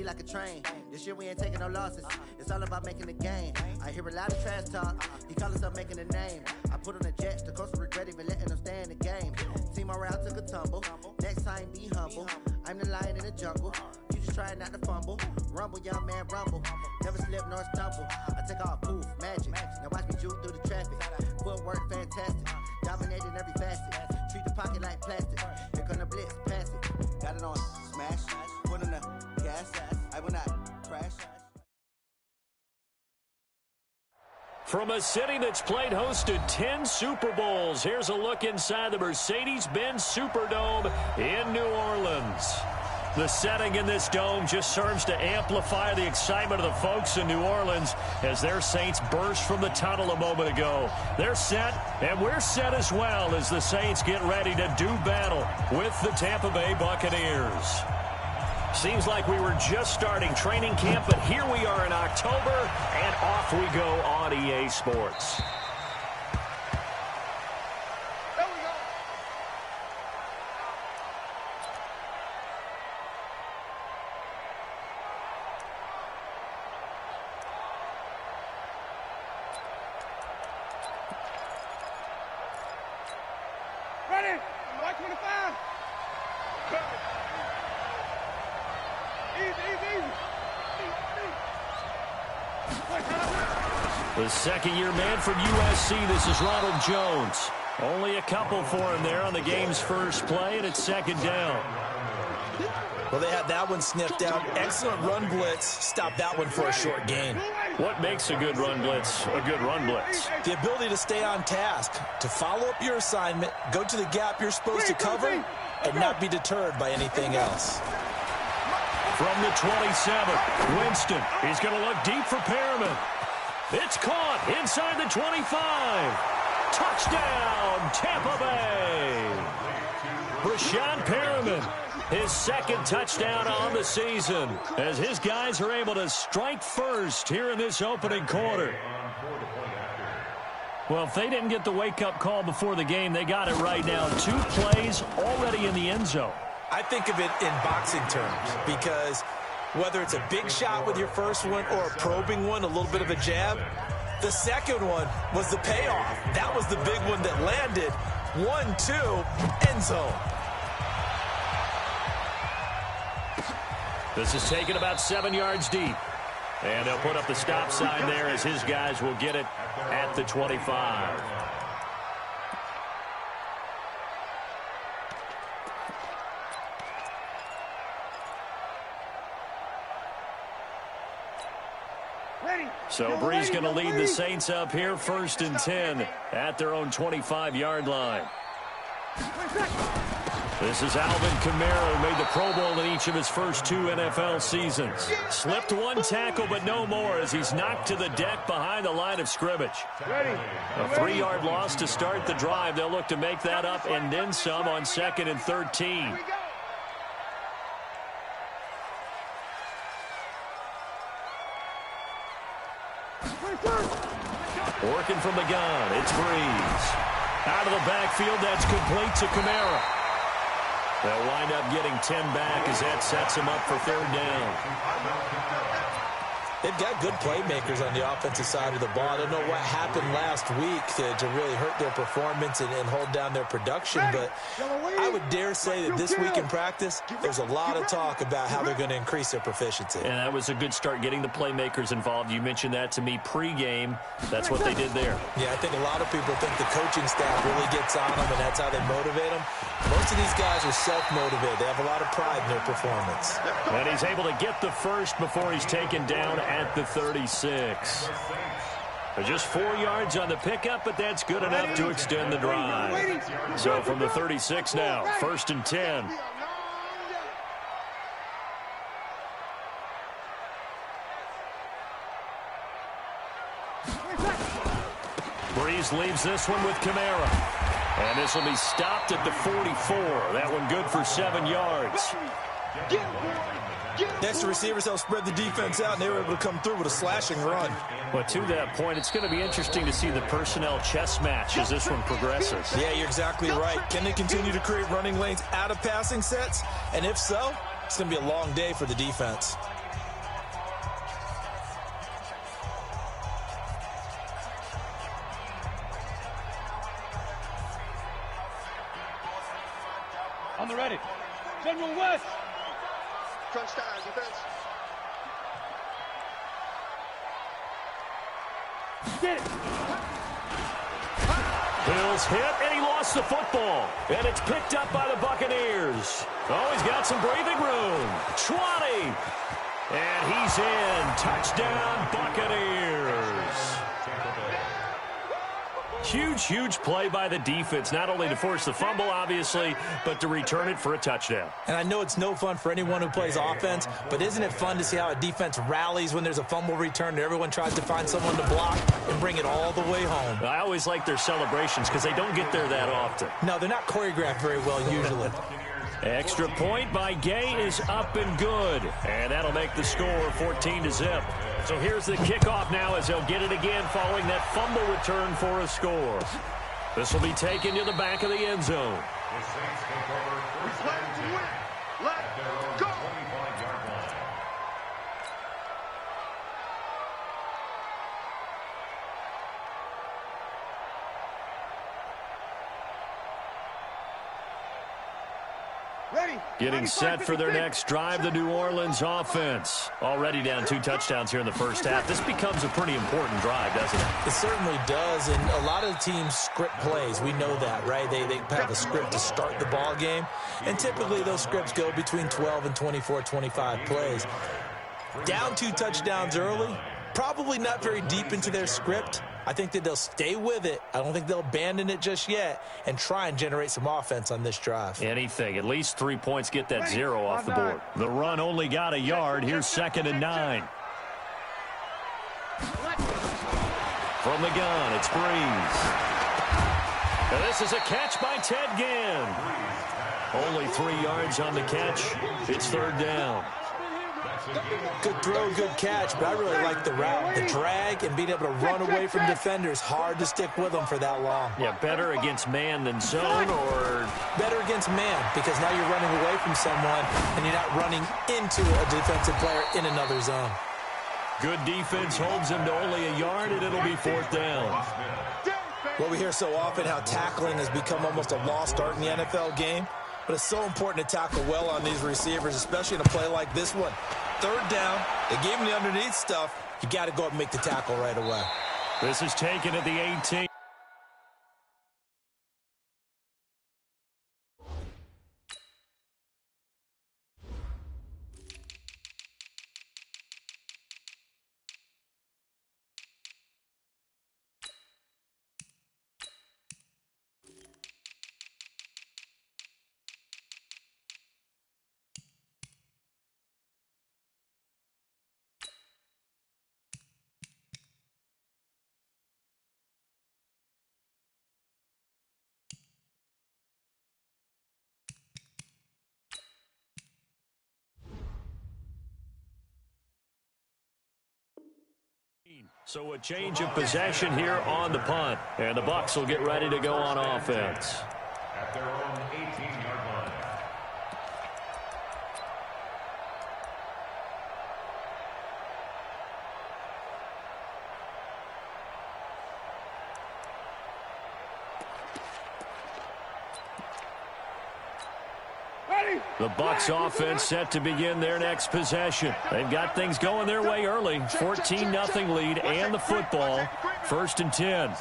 like a train. This year we ain't taking no losses. It's all about making the game. I hear a lot of trash talk. He call himself making a name. I put on the Jets. The coach will regret even letting them stay in the game. Team morale took a tumble. Next time, be humble. I'm the lion in the jungle. You just trying not to fumble. Rumble, young man, rumble. Never slip nor stumble. I take off, poof, magic. Now watch me juke through the traffic. Footwork, fantastic. Dominating every facet. Treat the pocket like plastic. Here come the blitz, pass it. Got it on, smash. Put in the gas. I will not crash. From a city that's played host to 10 Super Bowls, here's a look inside the Mercedes-Benz Superdome in New Orleans. The setting in this dome just serves to amplify the excitement of the folks in New Orleans as their Saints burst from the tunnel a moment ago. They're set, and we're set as well as the Saints get ready to do battle with the Tampa Bay Buccaneers. Seems like we were just starting training camp, but here we are in October, and off we go on EA Sports. Ready? White 25. The second-year man from USC, this is Ronald Jones. Only a couple for him there on the game's first play, and it's second down. Well, they had that one sniffed out. Excellent run blitz. Stop that one for a short gain. What makes a good run blitz a good run blitz? The ability to stay on task, to follow up your assignment, go to the gap you're supposed to cover, and not be deterred by anything else. From the 27, Winston. He's going to look deep for Perriman. It's caught inside the 25. Touchdown, Tampa Bay. Brashad Perriman, his second touchdown on the season, as his guys are able to strike first here in this opening quarter. Well, if they didn't get the wake-up call before the game, they got it right now. 2 plays already in the end zone. I think of it in boxing terms because whether it's a big shot with your first one or a probing one, a little bit of a jab, the second one was the payoff. That was the big one that landed. 1-2, end zone. This is taken about 7 yards deep. And they'll put up the stop sign there as his guys will get it at the 25. So Bree's going to lead the Saints up here, 1st and 10 at their own 25-yard line. This is Alvin Kamara, who made the Pro Bowl in each of his first 2 NFL seasons. Slipped one tackle, but no more as he's knocked to the deck behind the line of scrimmage. A 3-yard loss to start the drive. They'll look to make that up and then some on 2nd and 13. Working from the gun, it's Breeze. Out of the backfield, that's complete to Kamara. They'll wind up getting 10 back as that sets him up for 3rd down. They've got good playmakers on the offensive side of the ball. I don't know what happened last week to really hurt their performance and hold down their production, but I would dare say that this week in practice, there's a lot of talk about how they're going to increase their proficiency. And that was a good start getting the playmakers involved. You mentioned that to me pregame. That's what they did there. Yeah, I think a lot of people think the coaching staff really gets on them, and that's how they motivate them. Most of these guys are self-motivated. They have a lot of pride in their performance. And he's able to get the first before he's taken down at the 36. Just 4 yards on the pickup, but that's good enough to extend the drive. So from the 36 now, 1st and 10. Breeze leaves this one with Kamara. And this will be stopped at the 44. That one good for 7 yards. Next, the receivers help spread the defense out, and they were able to come through with a slashing run. But to that point, it's going to be interesting to see the personnel chess match as this one progresses. Yeah, you're exactly right. Can they continue to create running lanes out of passing sets? And if so, it's going to be a long day for the defense. General West. Crunch time, defense. Get it. Bills hit, and he lost the football. And it's picked up by the Buccaneers. Oh, he's got some breathing room. 20. And he's in. Touchdown, Buccaneers. Huge, huge play by the defense, not only to force the fumble, obviously, but to return it for a touchdown. And I know it's no fun for anyone who plays offense, but isn't it fun to see how a defense rallies when there's a fumble return and everyone tries to find someone to block and bring it all the way home? I always like their celebrations because they don't get there that often. No, they're not choreographed very well usually. Extra point by Gay is up and good. And that'll make the score 14-0. So here's the kickoff now as they'll get it again following that fumble return for a score. This will be taken to the back of the end zone. The Saints take over first and 10. Let's go. Getting set for their next drive, the New Orleans offense. Already down 2 touchdowns here in the first half. This becomes a pretty important drive, doesn't it? It certainly does, and a lot of the teams script plays. We know that, right? They have a script to start the ball game, and typically those scripts go between 12 and 24, 25 plays. Down 2 touchdowns early, probably not very deep into their script. I think that they'll stay with it. I don't think they'll abandon it just yet and try and generate some offense on this drive. Anything. At least 3 points get that 0 off the board. The run only got a yard. Here's 2nd and 9. From the gun, it's Breeze. Now this is a catch by Ted Ginn. Only 3 yards on the catch. It's 3rd down. Good throw, good catch, but I really like the route. The drag and being able to run away from defenders, hard to stick with them for that long. Yeah, better against man than zone, or better against man, because now you're running away from someone and you're not running into a defensive player in another zone. Good defense holds him to only a yard, and it'll be 4th down. Well, we hear so often how tackling has become almost a lost art in the NFL game, but it's so important to tackle well on these receivers, especially in a play like this one. 3rd down, they gave him the underneath stuff. You got to go up and make the tackle right away. This is taken at the 18. So a change of possession here on the punt. And the Bucs will get ready to go on offense. At their own 18-yard line. The Bucs offense set to begin their next possession. They've got things going their way early. 14-0 lead and the football. 1st and 10.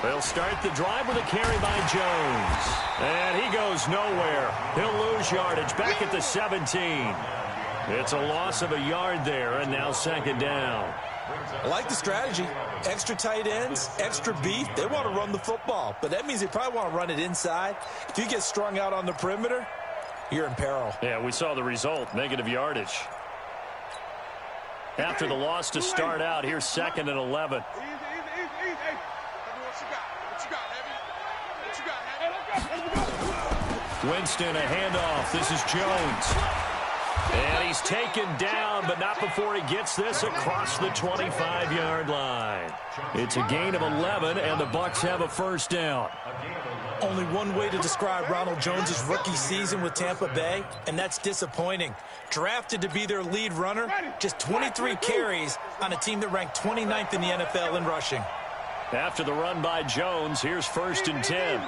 They'll start the drive with a carry by Jones. And he goes nowhere. He'll lose yardage back at the 17. It's a loss of a yard there, and now 2nd down. I like the strategy. Extra tight ends, extra beef. They want to run the football, but that means they probably want to run it inside. If you get strung out on the perimeter, you're in peril. Yeah, we saw the result, negative yardage. After the loss to start out, here's 2nd and 11. Winston, a handoff. This is Jones. And he's taken down, but not before he gets this across the 25-yard line. It's a gain of 11, and the Bucs have a 1st down. Only one way to describe Ronald Jones' rookie season with Tampa Bay, and that's disappointing. Drafted to be their lead runner, just 23 carries on a team that ranked 29th in the NFL in rushing. After the run by Jones, here's 1st and 10.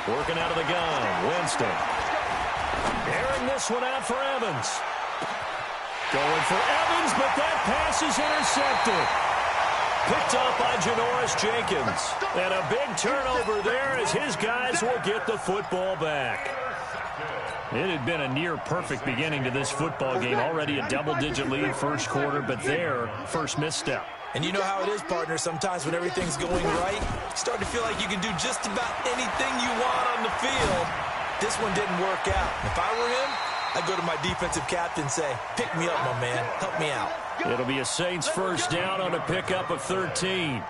Working out of the gun, Winston. Airing this one out for Evans. Going for Evans, but that pass is intercepted. Picked up by Janoris Jenkins. And a big turnover there as his guys will get the football back. It had been a near-perfect beginning to this football game. Already a double-digit lead first quarter, but their first misstep. And you know how it is, partner. Sometimes when everything's going right, you start to feel like you can do just about anything you want on the field. This one didn't work out. If I were him, I'd go to my defensive captain and say, pick me up, my man. Help me out. It'll be a Saints first down on a pickup of 13.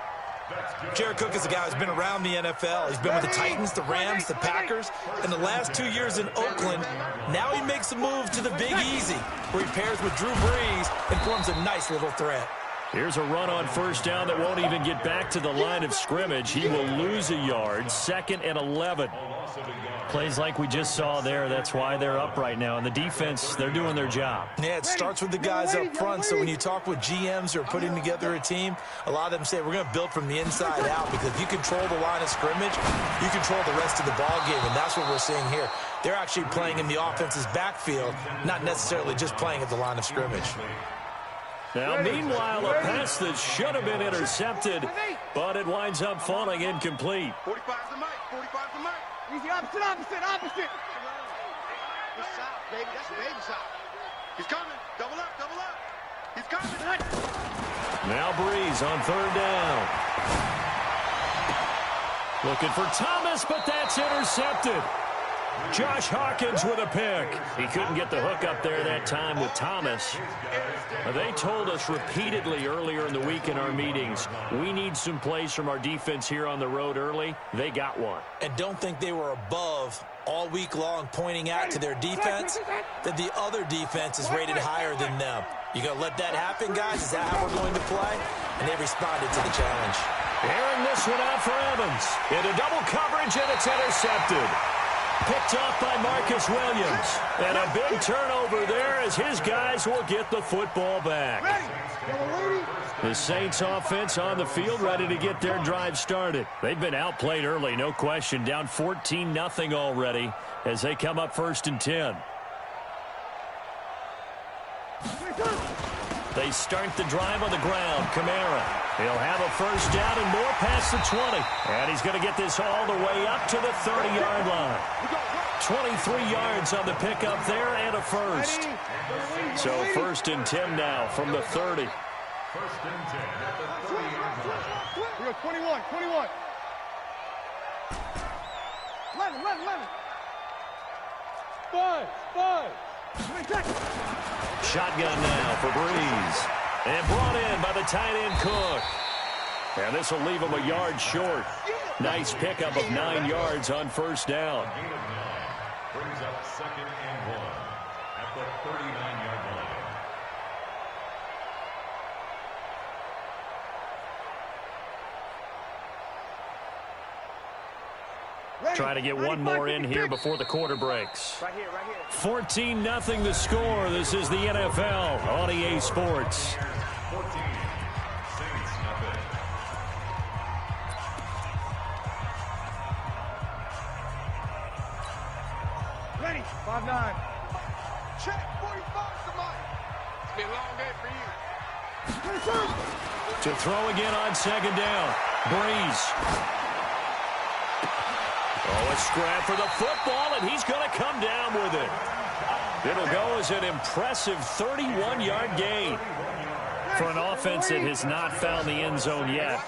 Jared Cook is a guy who's been around the NFL. He's been with the Titans, the Rams, the Packers, and the last 2 years in Oakland. Now he makes a move to the Big Easy, where he pairs with Drew Brees and forms a nice little threat. Here's a run on first down that won't even get back to the line of scrimmage. He will lose a yard, 2nd and 11. Plays like we just saw there. That's why they're up right now. And the defense, they're doing their job. Yeah, it starts with the guys up front. So when you talk with GMs who are putting together a team, a lot of them say we're going to build from the inside out, because if you control the line of scrimmage, you control the rest of the ball game. And that's what we're seeing here. They're actually playing in the offense's backfield, not necessarily just playing at the line of scrimmage. Now, meanwhile, a pass that should have been intercepted, but it winds up falling incomplete. 45's the mic. 45's the mic. Easy, opposite. This side, baby. That's the baby side. He's coming. Double up. He's coming. Now Breeze on third down. Looking for Thomas, but that's intercepted. Josh Hawkins with a pick. He couldn't get the hook up there that time with Thomas. They told us repeatedly earlier in the week in our meetings, we need some plays from our defense here on the road early. They got one. And don't think they were above all week long, pointing out to their defense that the other defense is rated higher than them. You going to let that happen, guys? Is that how we're going to play? And they responded to the challenge. Airing this one out for Evans. Into double coverage, and it's intercepted. Picked off by Marcus Williams. And a big turnover there as his guys will get the football back. The Saints offense on the field ready to get their drive started. They've been outplayed early, no question. Down 14-0 already as they come up 1st and 10. They start the drive on the ground. Kamara. He'll have a first down and more past the 20. And he's going to get this all the way up to the 30-yard line. 23 yards on the pickup there and a first. So 1st and 10 now from the 30. 1st and 10 at the 30-yard line. We go 21. 11. 5. Shotgun now for Breeze. And brought in by the tight end Cook. And this will leave him a yard short. Nice pickup of 9 yards on first down. Brings up 2nd and 1 at the 39-yard line. Try to get one more in here before the quarter breaks. 14-0 the score. This is the NFL on EA Sports. 14, Saints nothing. Ready. 5-9. Check. 45's the mic. It's been a long day for you. To throw again on 2nd down. Breeze. Oh, a scrap for the football, and he's going to come down with it. It'll go as an impressive 31-yard gain. For an offense that has not found the end zone yet,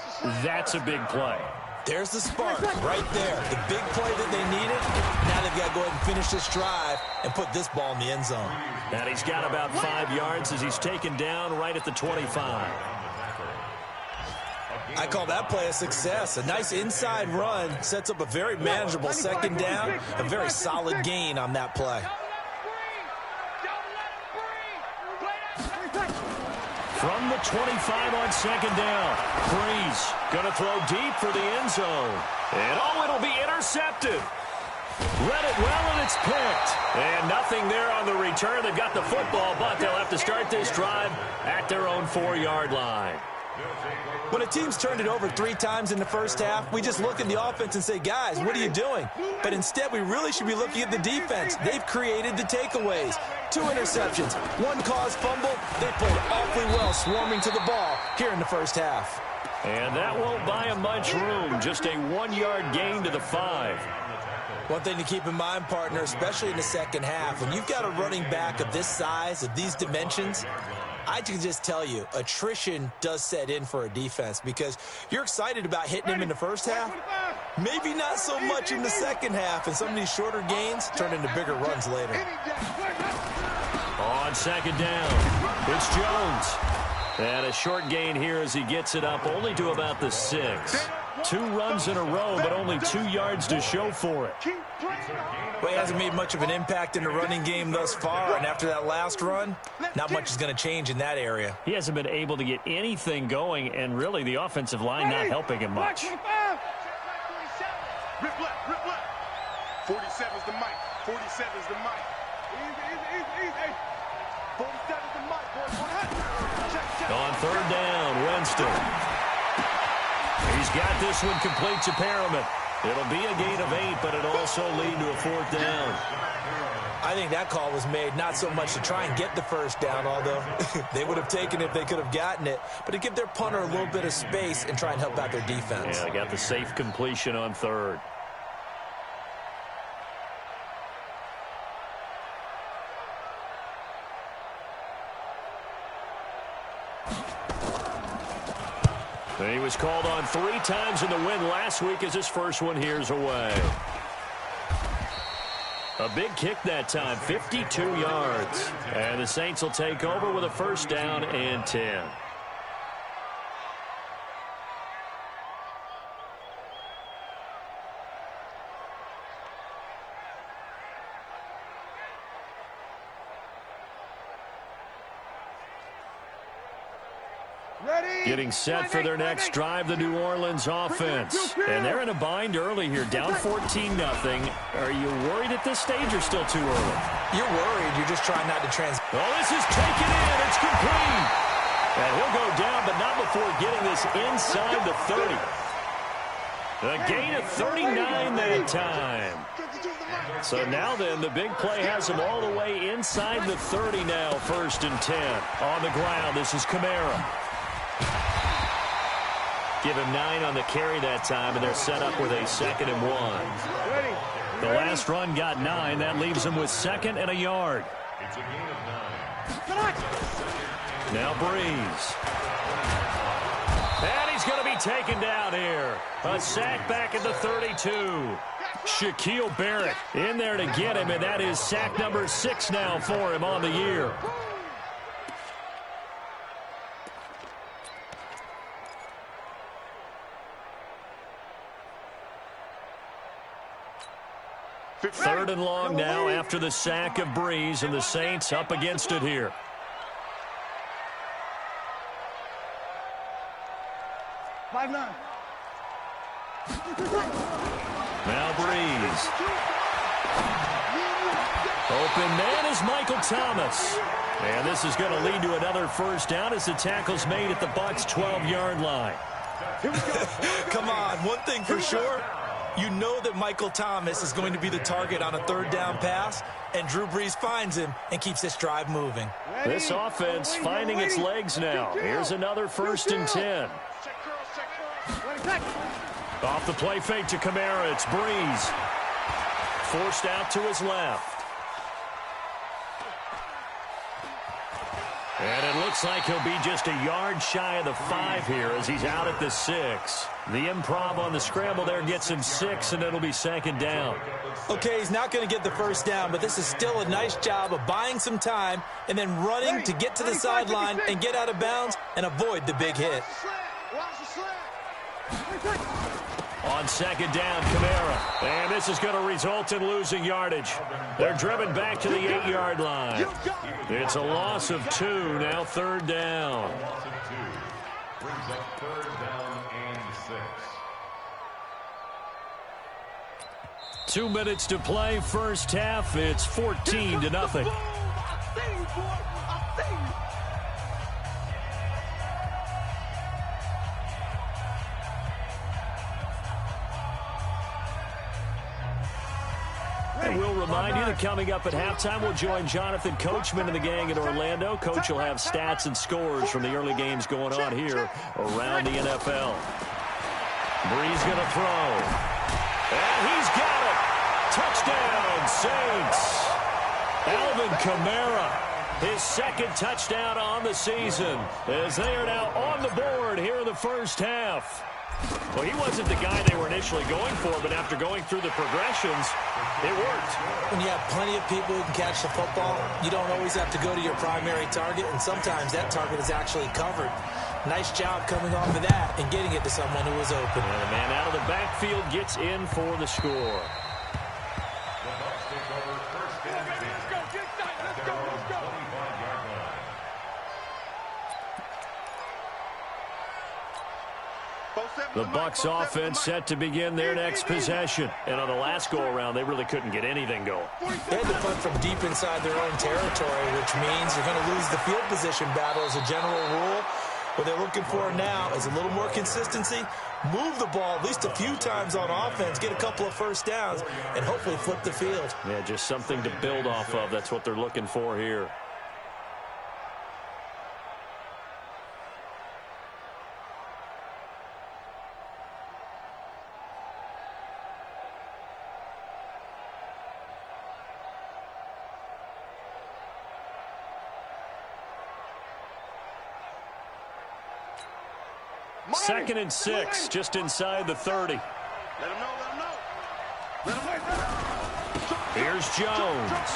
that's a big play. There's the spark right there. The big play that they needed. Now they've got to go ahead and finish this drive and put this ball in the end zone. And he's got about 5 yards as he's taken down right at the 25. I call that play a success. A nice inside run sets up a very manageable 2nd down. A very solid gain on that play. From the 25 on 2nd down. Breeze going to throw deep for the end zone. And it'll be intercepted. Read it well, and it's picked. And nothing there on the return. They've got the football, but they'll have to start this drive at their own 4-yard line. When a team's turned it over 3 times in the first half, we just look at the offense and say, guys, what are you doing? But instead, we really should be looking at the defense. They've created the takeaways. 2 interceptions, 1 caused fumble. They played awfully well swarming to the ball here in the first half. And that won't buy him much room. Just a 1-yard gain to the 5. One thing to keep in mind, partner, especially in the second half, when you've got a running back of this size, of these dimensions, I can just tell you, attrition does set in for a defense because you're excited about hitting him in the first half. Maybe not so much in the second half, and some of these shorter gains turn into bigger runs later. On second down, it's Jones. And a short gain here as he gets it up only to about the 6. 2 runs in a row, but only 2 yards to show for it. Well, he hasn't made much of an impact in the running game thus far, and after that last run, not much is going to change in that area. He hasn't been able to get anything going, and really the offensive line not helping him much. Rip left. 47's the mic. 47's the mic. Easy. 47's the mic, boys. On third down, Winston. He's got this one complete to Perriman. It'll be a gain of 8, but it'll also lead to a 4th down. I think that call was made not so much to try and get the first down, although they would have taken it if they could have gotten it, but to give their punter a little bit of space and try and help out their defense. Yeah, they got the safe completion on 3rd. He was called on 3 times in the win last week as his first one here's away. A big kick that time, 52 yards. And the Saints will take over with a 1st down and 10. Getting set for their next drive, the New Orleans offense. And they're in a bind early here, down 14-0. Are you worried at this stage or still too early? You're worried. You're just trying not to Oh, this is taken in. It's complete. And he'll go down, but not before getting this inside the 30. A gain of 39 that time. So now then, the big play has him all the way inside the 30 now, 1st and 10. On the ground, this is Kamara. Give him 9 on the carry that time, and they're set up with a 2nd and 1. The last run got 9. That leaves him with 2nd and a yard. It's a gain of 9. Now Breeze. And he's going to be taken down here. A sack back at the 32. Shaquille Barrett in there to get him, and that is sack number 6 now for him on the year. Third and long now after the sack of Breeze, and the Saints up against it here. Now Breeze. Open man is Michael Thomas. And this is going to lead to another 1st down as the tackle's made at the Bucs' 12-yard line. Come on, one thing for sure. You know that Michael Thomas is going to be the target on a 3rd down pass, and Drew Brees finds him and keeps this drive moving. This offense finding its legs now. Here's another 1st and 10. Off the play fake to Kamara, it's Breeze. Forced out to his left. And it looks like he'll be just a yard shy of the 5 here as he's out at the 6. The improv on the scramble there gets him 6, and it'll be 2nd down. Okay, he's not going to get the 1st down, but this is still a nice job of buying some time and then running to get to the sideline and get out of bounds and avoid the big hit. On 2nd down, Kamara. And this is going to result in losing yardage. They're driven back to the 8-yard line. It's a loss of 2, now 3rd down. Loss of 2. Brings up 3rd down and 6. 2 minutes to play, 1st half. It's 14-0. And we'll remind you that coming up at halftime, we'll join Jonathan Coachman and the gang in Orlando. Coach will have stats and scores from the early games going on here around the NFL. Bree's going to throw. And he's got it. Touchdown, Saints. Alvin Kamara, his second touchdown on the season, as they are now on the board here in the first half. Well, he wasn't the guy they were initially going for, but after going through the progressions, it worked. When you have plenty of people who can catch the football, you don't always have to go to your primary target, and sometimes that target is actually covered. Nice job coming off of that and getting it to someone who was open. And the man out of the backfield gets in for the score. The Bucs offense set to begin their next possession. And on the last go-around, they really couldn't get anything going. They had to punt from deep inside their own territory, which means you're going to lose the field position battle as a general rule. What they're looking for now is a little more consistency, move the ball at least a few times on offense, get a couple of first downs, and hopefully flip the field. Yeah, just something to build off of. That's what they're looking for here. Second and 6, just inside the 30. Let him know, let him know. Let him know. Here's Jones.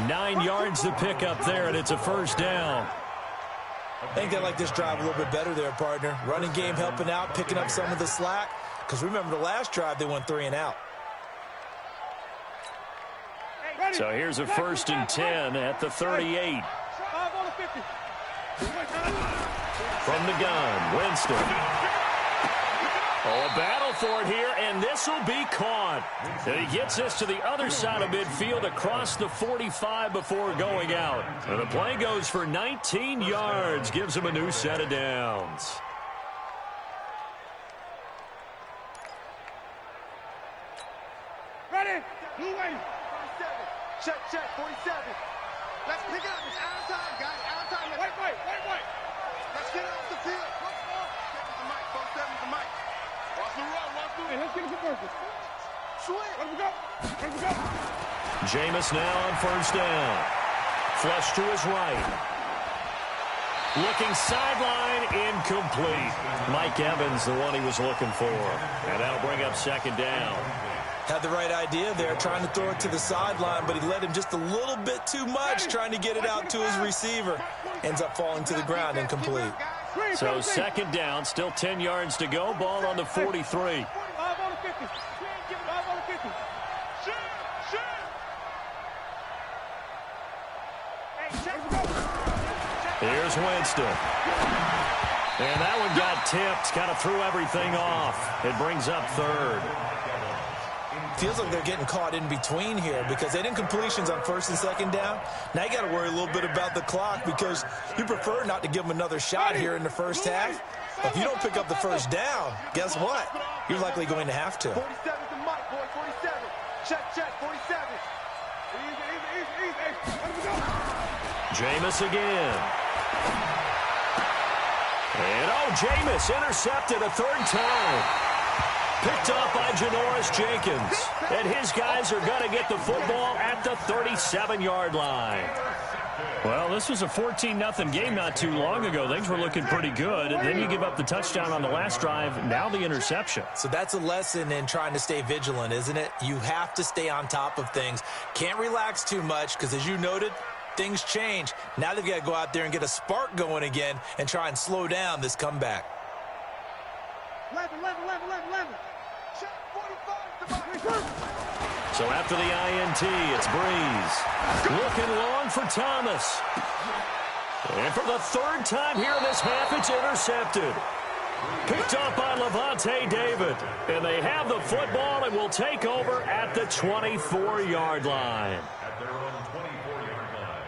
9 yards to pick up there, and it's a first down. I think they like this drive a little bit better there, partner. Running game helping out, picking up some of the slack. Because remember the last drive, they went 3 and out. So here's a first and 10 at the 38. From the gun, Winston. Oh, a battle for it here, and this will be caught. And he gets this to the other side of midfield across the 45 before going out. And the play goes for 19 yards, gives him a new set of downs. Ready? Blue wave. 47. Check, 47. Let's pick it up. It's out of time, guys. Out of time. Wait. Let's get it off the field. The mic. 47's the mic. Watch the run. Hey, let's get a conversion. Sweet. Let him go. Jameis now on first down. Flush to his right. Looking sideline, incomplete. Mike Evans, the one he was looking for. And that'll bring up second down. Had the right idea there, trying to throw it to the sideline, but he let him just a little bit too much, trying to get it out to his receiver. Ends up falling to the ground, incomplete. So second down, still 10 yards to go. Ball on the 43. 5 on the 50. 5 on the 50. Here's Winston. And that one got tipped, kind of threw everything off. It brings up third. Feels like they're getting caught in between here because they didn't completions on first and second down. Now you got to worry a little bit about the clock because you prefer not to give them another shot here in the first half. If you don't pick up the first down, guess what? You're likely going to have to. 47's the mic, boy. 47. Check, 47. Easy. Jameis again. And, Jameis intercepted a third time. Picked up by Janoris Jenkins. And his guys are going to get the football at the 37-yard line. Well, this was a 14-0 game not too long ago. Things were looking pretty good. And then you give up the touchdown on the last drive. Now the interception. So that's a lesson in trying to stay vigilant, isn't it? You have to stay on top of things. Can't relax too much because, as you noted, things change. Now they've got to go out there and get a spark going again and try and slow down this comeback. 11. So after the INT, it's Breeze. Looking long for Thomas. And for the third time here in this half, it's intercepted. Picked up by Levante David. And they have the football and will take over at the 24-yard line. At their own 24-yard line.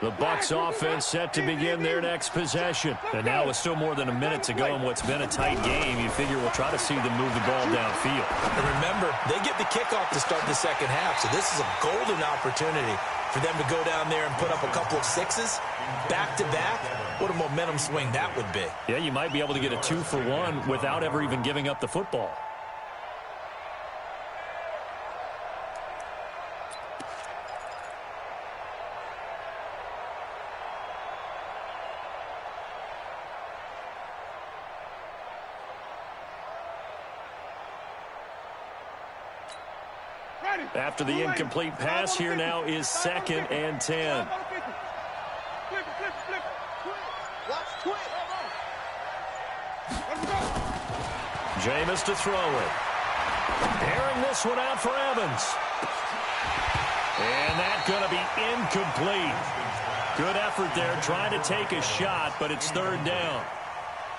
The Bucs offense set to begin their next possession. And now with still more than a minute to go in what's been a tight game, you figure we'll try to see them move the ball downfield. And remember, they get the kickoff to start the second half, so this is a golden opportunity for them to go down there and put up a couple of sixes back-to-back. What a momentum swing that would be. Yeah, you might be able to get a 2-for-1 without ever even giving up the football. After the incomplete pass, here now is 2nd and 10. Jameis to throw it. Airing this one out for Evans. And that's going to be incomplete. Good effort there trying to take a shot, but it's 3rd down.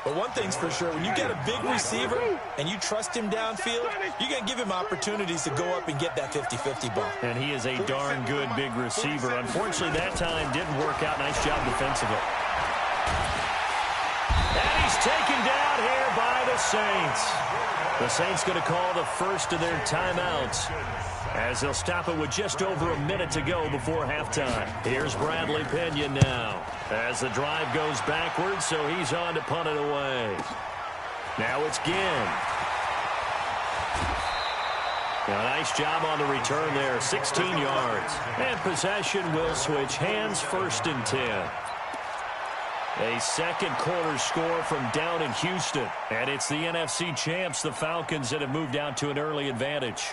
But one thing's for sure, when you get a big receiver and you trust him downfield, you're going to give him opportunities to go up and get that 50-50 ball. And he is a darn good big receiver. Unfortunately, that time didn't work out. Nice job defensively. And he's taken down here by the Saints. The Saints going to call the first of their timeouts, as they'll stop it with just over a minute to go before halftime. Here's Bradley Pena now, as the drive goes backwards, so he's on to punt it away. Now it's Ginn. A nice job on the return there, 16 yards. And possession will switch hands, 1st and 10. A second quarter score from down in Houston. And it's the NFC champs, the Falcons, that have moved out to an early advantage.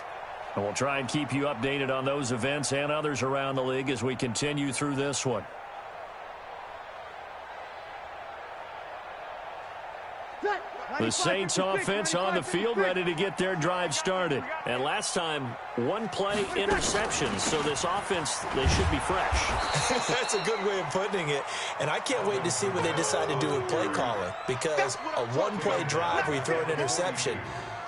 And we'll try and keep you updated on those events and others around the league as we continue through this one. The Saints offense on the field, ready to get their drive started. And last time, 1 play interceptions, so this offense, they should be fresh. That's a good way of putting it. And I can't wait to see what they decide to do with play calling, because a 1-play drive where you throw an interception,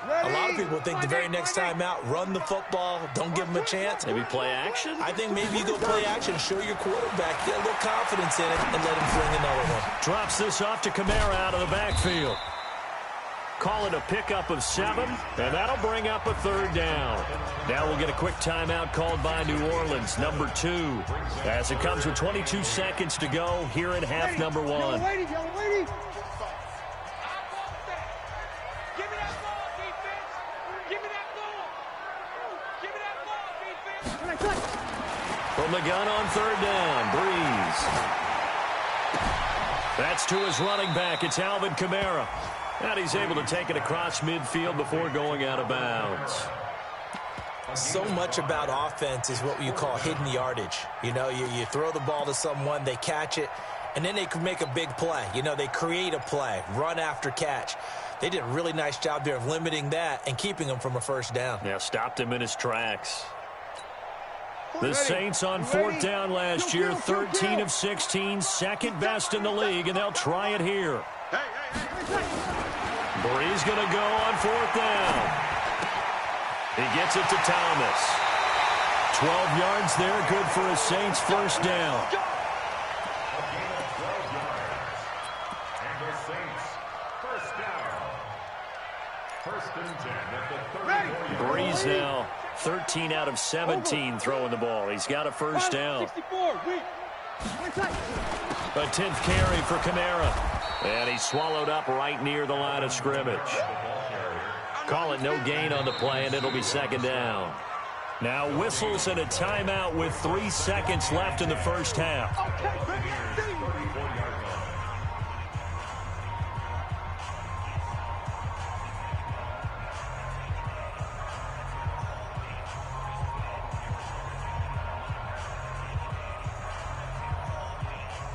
a lot of people think the very next time out, run the football, don't give them a chance. Maybe play action? I think maybe you go play action, show your quarterback, get a little confidence in it, and let him fling another one. Drops this off to Kamara out of the backfield. Call it a pickup of 7, and that'll bring up a 3rd down. Now we'll get a quick timeout called by New Orleans, number 2, as it comes with 22 seconds to go here in half number 1. From the gun on 3rd down, Breeze. That's to his running back. It's Alvin Kamara. And he's able to take it across midfield before going out of bounds. So much about offense is what you call hidden yardage. You know, you throw the ball to someone, they catch it, and then they can make a big play. You know, they create a play, run after catch. They did a really nice job there of limiting that and keeping him from a 1st down. Yeah, stopped him in his tracks. The Saints on 4th down last year, 13 of 16, 2nd best in the league, and they'll try it here. Breeze going to go on 4th down. He gets it to Thomas. 12 yards there, good for a Saints 1st down. And the Saints, 1st down. 1st and 10 at the 34-yard line. Breeze now, 13 out of 17 throwing the ball. He's got a 1st down. A 10th carry for Kamara. And he's swallowed up right near the line of scrimmage. Call it no gain on the play, and it'll be 2nd down. Now whistles and a timeout with 3 seconds left in the 1st half.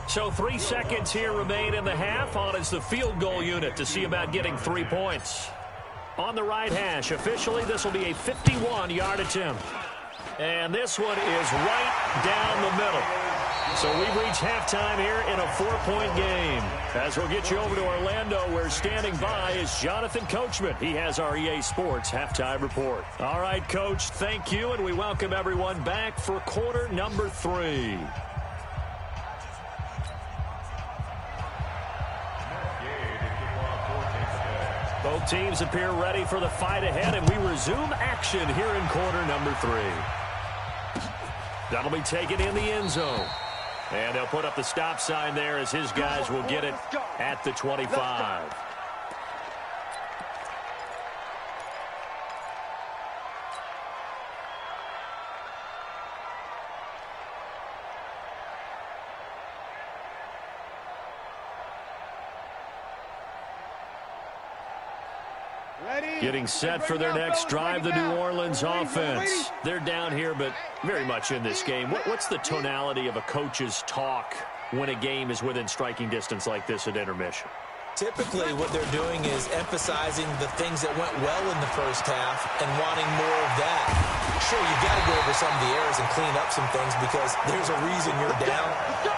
So 3 seconds here remain in the half. On is the field goal unit to see about getting 3 points. On the right hash, officially this will be a 51-yard attempt. And this one is right down the middle. So we've reached halftime here in a 4-point game. As we'll get you over to Orlando, where standing by is Jonathan Coachman. He has our EA Sports halftime report. All right, Coach, thank you, and we welcome everyone back for quarter number 3. Both teams appear ready for the fight ahead, and we resume action here in quarter number 3. That'll be taken in the end zone. And they'll put up the stop sign there as his guys will get it at the 25. Getting set for their next drive, the New Orleans offense. They're down here, but very much in this game. What's the tonality of a coach's talk when a game is within striking distance like this at intermission? Typically, what they're doing is emphasizing the things that went well in the first half and wanting more of that. Sure, you've got to go over some of the errors and clean up some things because there's a reason you're down.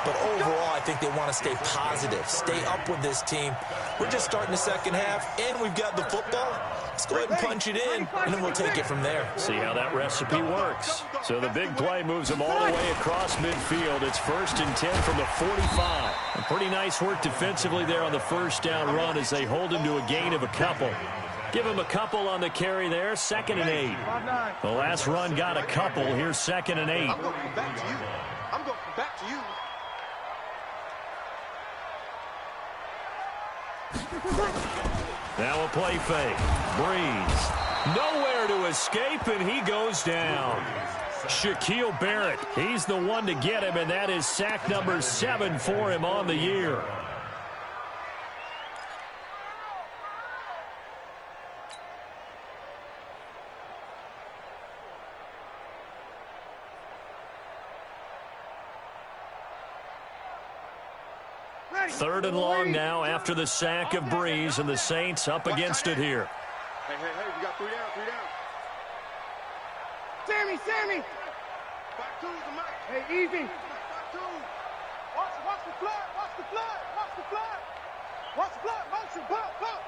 But overall, I think they want to stay positive, stay up with this team. We're just starting the second half, and we've got the football. Let's go ahead and punch it in, and then we'll take it from there. See how that recipe works. So the big play moves them all the way across midfield. It's 1st and 10 from the 45. And pretty nice work defensively there on the first down run as they hold him to a gain of a couple. Give him a couple on the carry there, 2nd and 8. The last run got a couple. Here's 2nd and 8. I'm going to come back to you. I'm going to come back to you. Now a play fake. Breeze. Nowhere to escape, and he goes down. Shaquille Barrett, he's the one to get him, and that is sack number 7 for him on the year. Third and long now after the sack of Breeze, and the Saints up against it here. Hey, we got 3 down, 3 down. Sammy! 5-2 is the mic. Hey, easy. 5-2. Watch the flood.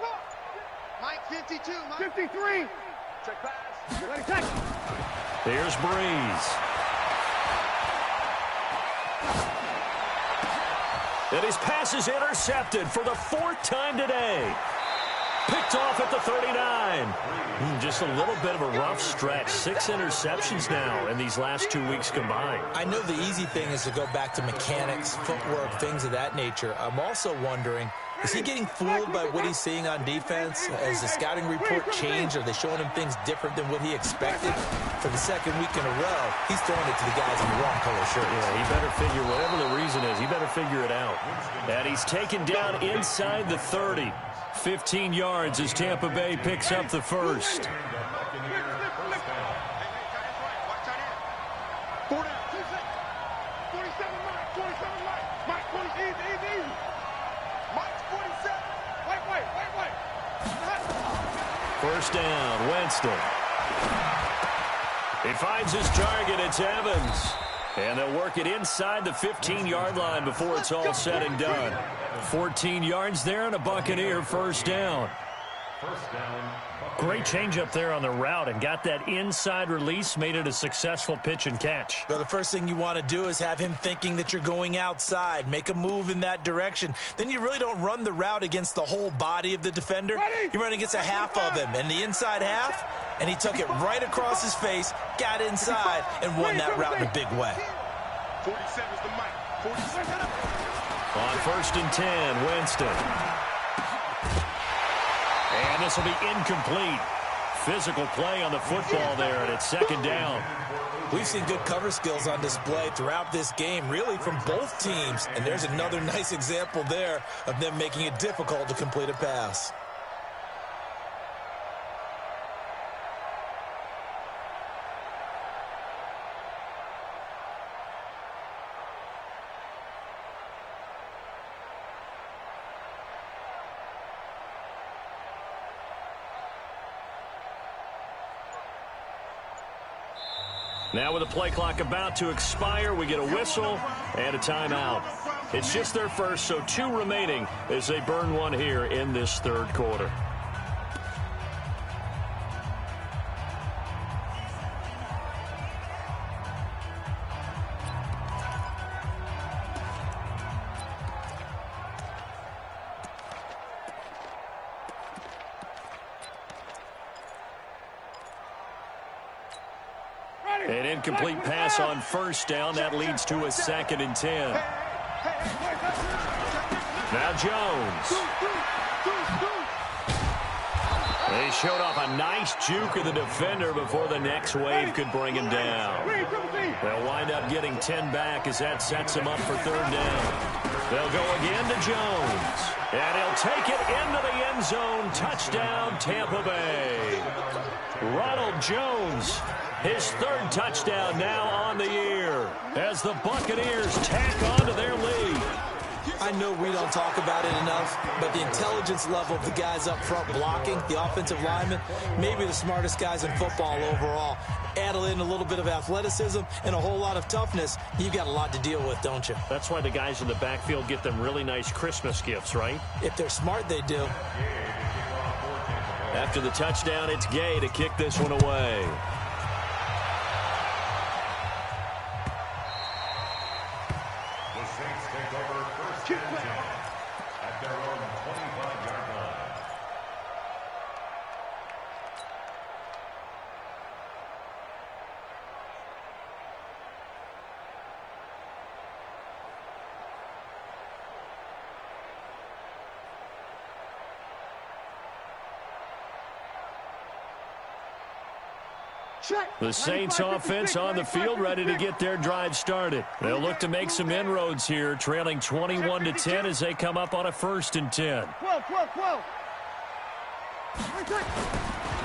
Block. Mike 52, Mike. 53. Check pass. Ready, check. Here's Breeze. And his pass is intercepted for the 4th time today. Picked off at the 39. Just a little bit of a rough stretch. 6 interceptions now in these last 2 weeks combined. I know the easy thing is to go back to mechanics, footwork, things of that nature. I'm also wondering, is he getting fooled by what he's seeing on defense? Has the scouting report changed? Are they showing him things different than what he expected? For the 2nd week in a row, he's throwing it to the guys in the wrong color shirt. Yeah, he better figure, whatever the reason is, he better figure it out. And he's taken down inside the 30. 15 yards as Tampa Bay picks up the first. 4 down, 2 seconds. 47 Mike. Mike 40, easy. Mike 47. Wait. First down, Winston. He finds his target, it's Evans. And they'll work it inside the 15-yard line before it's all said and done. 14 yards there and a Buccaneer first down. Great change up there on the route and got that inside release, made it a successful pitch and catch. Well, the first thing you want to do is have him thinking that you're going outside, make a move in that direction. Then you really don't run the route against the whole body of the defender. You run against a half of him, and the inside half, and he took it right across his face, got inside, and won that route in a big way. 47 is the mic. 47. On 1st and 10, Winston. And this will be incomplete. Physical play on the football there, and it's 2nd down. We've seen good cover skills on display throughout this game, really from both teams. And there's another nice example there of them making it difficult to complete a pass. Now with the play clock about to expire, we get a whistle and a timeout. It's just their first, so 2 remaining as they burn one here in this 3rd quarter. An incomplete pass on first down. That leads to a 2nd and 10. Now Jones. They showed off a nice juke of the defender before the next wave could bring him down. They'll wind up getting 10 back as that sets them up for 3rd down. They'll go again to Jones. And he'll take it into the end zone. Touchdown, Tampa Bay. Ronald Jones, his 3rd touchdown now on the year as the Buccaneers tack on to their lead. I know we don't talk about it enough, but the intelligence level of the guys up front blocking, the offensive linemen, maybe the smartest guys in football overall. Add in a little bit of athleticism and a whole lot of toughness, you've got a lot to deal with, don't you? That's why the guys in the backfield get them really nice Christmas gifts, right? If they're smart, they do. After the touchdown, it's Gay to kick this one away. The Saints take over 1st and 10 at their own 25-yard line. The Saints offense on the field ready to get their drive started. They'll look to make some inroads here, trailing 21-10 as they come up on a 1st and 10.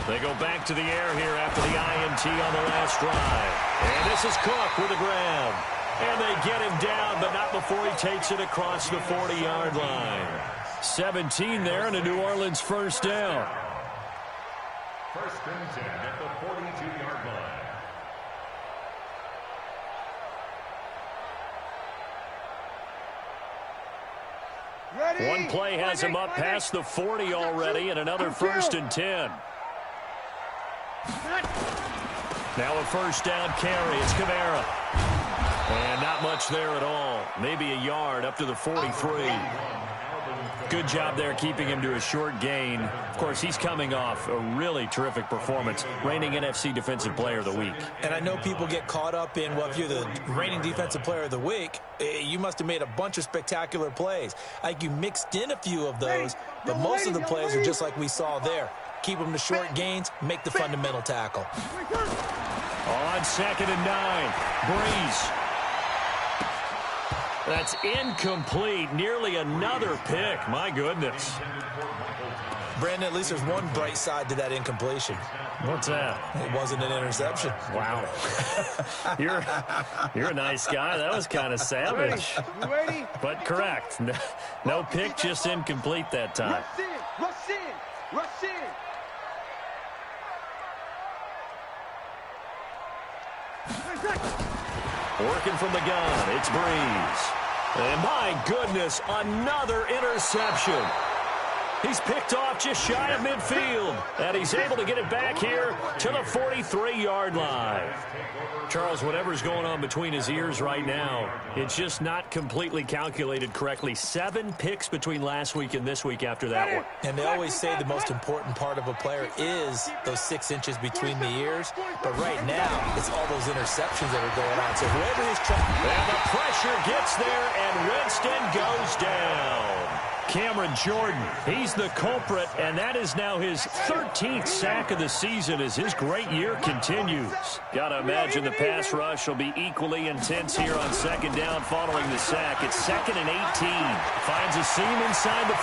They go back to the air here after the INT on the last drive. And this is Cook with the grab. And they get him down, but not before he takes it across the 40-yard line. 17 there and a New Orleans 1st down. 1st and 10 at the 42-yard line. One play has him up past the 40 already, and another 1st and 10. Now a 1st down carry. It's Kamara. And not much there at all. Maybe a yard up to the 43. Good job there keeping him to a short gain. Of course, he's coming off a really terrific performance, reigning NFC Defensive Player of the Week. And I know people get caught up in, well, if you're the reigning Defensive Player of the Week, you must have made a bunch of spectacular plays. Like you mixed in a few of those, but most of the plays are just like we saw there. Keep them to short gains, make the fundamental tackle. On 2nd and 9, Breeze. That's incomplete. Nearly another pick. My goodness. Brandon, at least there's one bright side to that incompletion. What's that? It wasn't an interception. Wow. You're a nice guy. That was kind of savage. You ready? But correct. No pick, just incomplete that time. Rush in. Rush in. Working from the gun, it's Breeze. And my goodness, another interception. He's picked off just shy of midfield. And he's able to get it back here to the 43-yard line. Charles, whatever's going on between his ears right now, it's just not completely calculated correctly. 7 picks between last week and this week after that one. And they always say the most important part of a player is those 6 inches between the ears. But right now, it's all those interceptions that are going on. So whoever is trying... And the pressure gets there, and Winston goes down. Cameron Jordan, he's the culprit, and that is now his 13th sack of the season as his great year continues. Got to imagine the pass rush will be equally intense here on 2nd down following the sack. It's 2nd and 18. Finds a seam inside the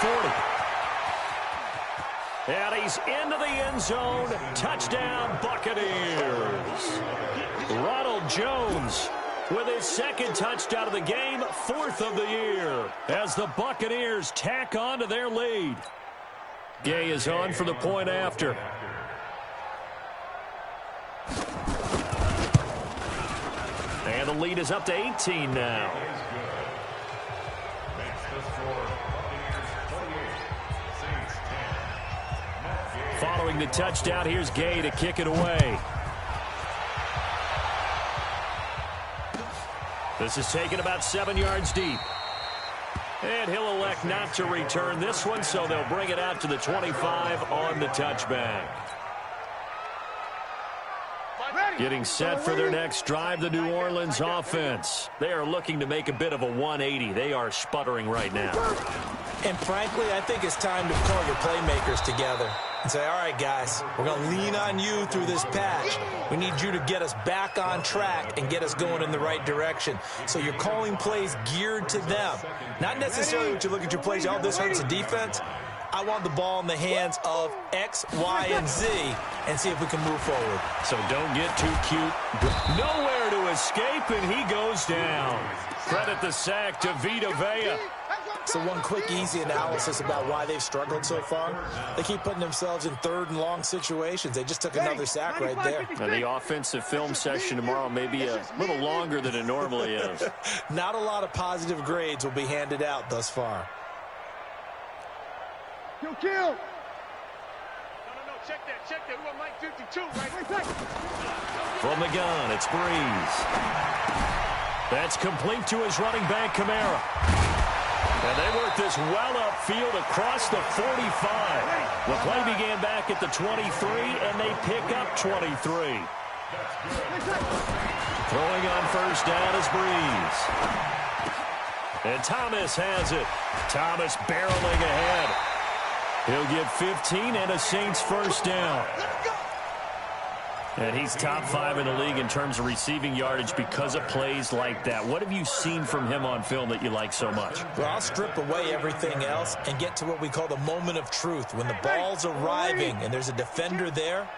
40. And he's into the end zone. Touchdown, Buccaneers. Ronald Jones with his 2nd touchdown of the game, 4th of the year, as the Buccaneers tack on to their lead. Gay is on for the point after. And the lead is up to 18 now. Following the touchdown, here's Gay to kick it away. This is taken about 7 yards deep. And he'll elect not to return this one, so they'll bring it out to the 25 on the touchback. Getting set for their next drive, the New Orleans offense. They are looking to make a bit of a 180. They are sputtering right now. And frankly, I think it's time to call your playmakers together and say, all right, guys, we're going to lean on you through this patch. We need you to get us back on track and get us going in the right direction. So you're calling plays geared to them. Not necessarily what you look at your plays, oh, this hurts the defense. I want the ball in the hands of X, Y, and Z and see if we can move forward. So don't get too cute. Nowhere to escape, and he goes down. Credit the sack to Vita Vea. So one quick, easy analysis about why they've struggled so far. They keep putting themselves in third and long situations. They just took another sack right there. And the offensive film session tomorrow may be a little longer than it normally is. Not a lot of positive grades will be handed out thus far. Kill. No, check that. We want Mike 52, right? From the gun, it's Breeze. That's complete to his running back, Kamara. And they work this well upfield across the 45. The play began back at the 23, and they pick up 23. Throwing on first down is Breeze. And Thomas has it. Thomas barreling ahead. He'll get 15 and a Saints first down. And he's top 5 in the league in terms of receiving yardage because of plays like that. What have you seen from him on film that you like so much? Well, I'll strip away everything else and get to what we call the moment of truth. When the ball's arriving and there's a defender there,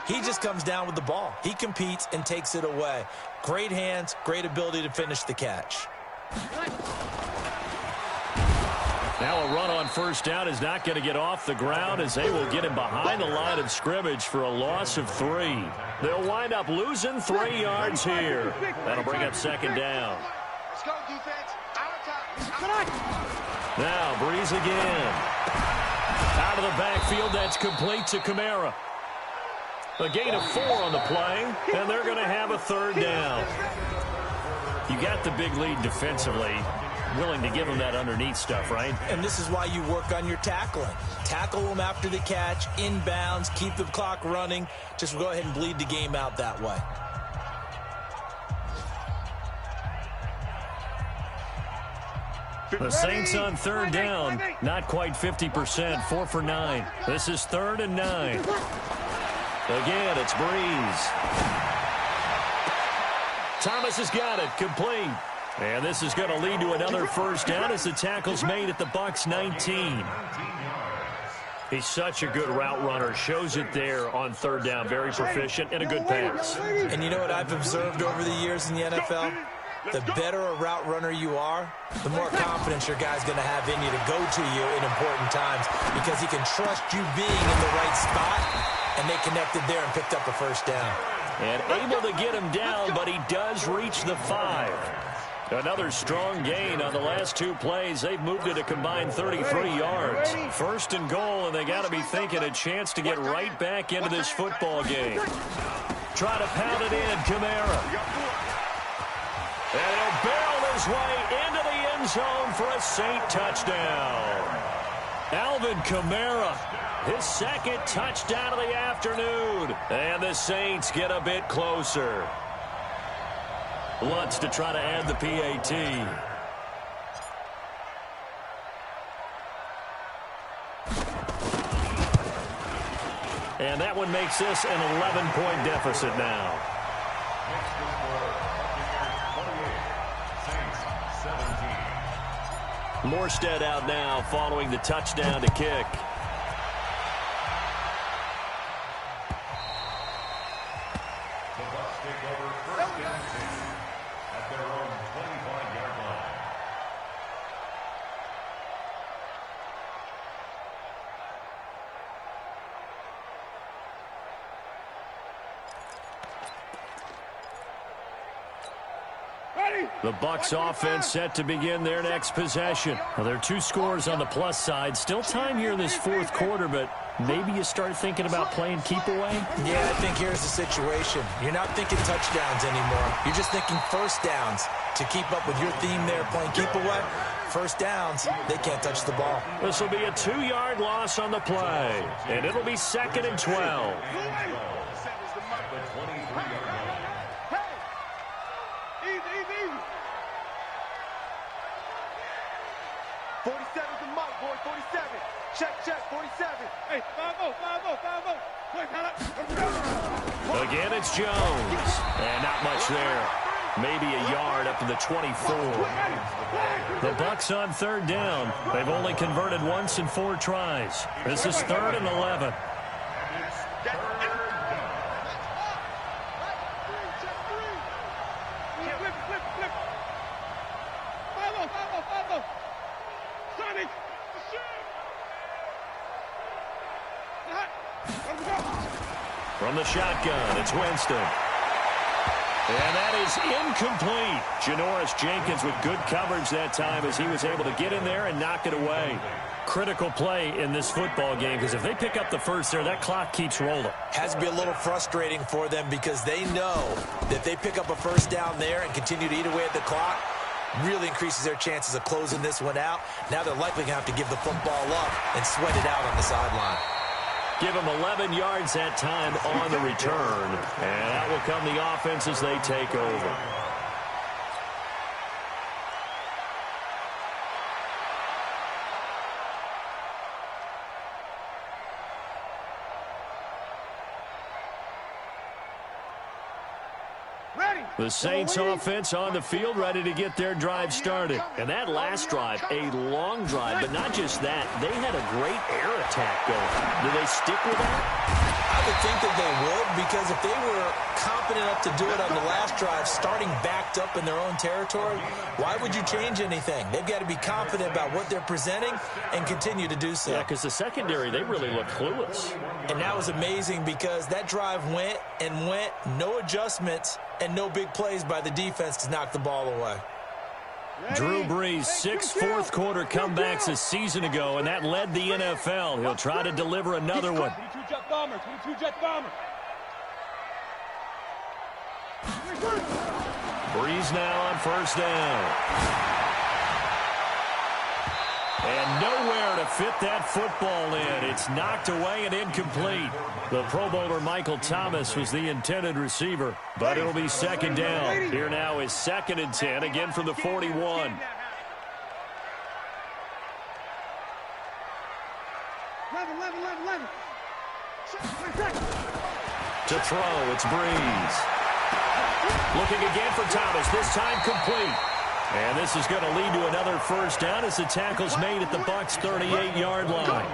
he just comes down with the ball. He competes and takes it away. Great hands, great ability to finish the catch. Now a run on first down is not going to get off the ground as they will get him behind the line of scrimmage for a loss of 3. They'll wind up losing 3 yards here. That'll bring up second down. Let's go, defense. Our time. Now Breeze again. Out of the backfield, that's complete to Kamara. A gain of 4 on the play, and they're going to have a third down. You got the big lead defensively. Willing to give them that underneath stuff, right? And this is why you work on your tackling. Tackle them after the catch, inbounds, keep the clock running. Just go ahead and bleed the game out that way. The Saints on third down, not quite 50%, 4 for 9. This is 3rd and 9. Again, it's Breeze. Thomas has got it, complete. And this is going to lead to another first down as the tackle's made at the Bucs 19. He's such a good route runner. Shows it there on third down. Very proficient and a good pass. And you know what I've observed over the years in the NFL? The better a route runner you are, the more confidence your guy's going to have in you to go to you in important times because he can trust you being in the right spot, and they connected there and picked up a first down. And able to get him down, but he does reach the 5. Another strong gain on the last 2 plays. They've moved it a combined 33 yards. 1st and goal, and they got to be thinking a chance to get right back into this football game. Try to pound it in, Kamara. And he'll barrel his way into the end zone for a Saint touchdown. Alvin Kamara, his 2nd touchdown of the afternoon. And the Saints get a bit closer. Lutz to try to add the PAT. And that one makes this an 11-point deficit now. Morstead out now following the touchdown to kick. The Bucs offense set to begin their next possession. Now, there are 2 scores on the plus side. Still time here in this 4th quarter, but maybe you start thinking about playing keep away? Yeah, I think here's the situation. You're not thinking touchdowns anymore. You're just thinking first downs. To keep up with your theme there, playing keep away, first downs, they can't touch the ball. This will be a 2-yard loss on the play, and it'll be 2nd and 12. 23-yard line. Hey! Easy, easy, easy. 47's the mic, boy, 47. Check, 47. Hey, 5-0, 5-0, 5-0. Wait, Again, it's Jones. And not much there. Maybe a yard up to the 24. The Bucs on third down. They've only converted once in 4 tries. This is 3rd and 11. From the shotgun, it's Winston. And that is incomplete. Janoris Jenkins with good coverage that time as he was able to get in there and knock it away. Critical play in this football game because if they pick up the first there, that clock keeps rolling. Has to be a little frustrating for them because they know that they pick up a first down there and continue to eat away at the clock, really increases their chances of closing this one out. Now they're likely going to have to give the football up and sweat it out on the sideline. Give them 11 yards that time on the return. And that will come the offense as they take over. The Saints offense on the field ready to get their drive started. And that last drive, a long drive, but not just that. They had a great air attack going. Do they stick with that? I would think that they would because if they were confident enough to do it on the last drive, starting backed up in their own territory, why would you change anything? They've got to be confident about what they're presenting and continue to do so. Yeah, because the secondary, they really look clueless. And that was amazing because that drive went and went, no adjustments, and no big plays by the defense to knock the ball away. Drew Brees, 6 fourth-quarter comebacks a season ago, and that led the NFL. He'll try to deliver another one. 22-jet bomber, 22-jet bomber. Brees now on first down. And nowhere to fit that football in. It's knocked away and incomplete. The Pro Bowler Michael Thomas was the intended receiver, but it'll be second down. Here now is 2nd and 10, again from the 41. 11. To throw, it's Brees. Looking again for Thomas, this time complete. And this is going to lead to another first down as the tackle's made at the Bucs' 38-yard line.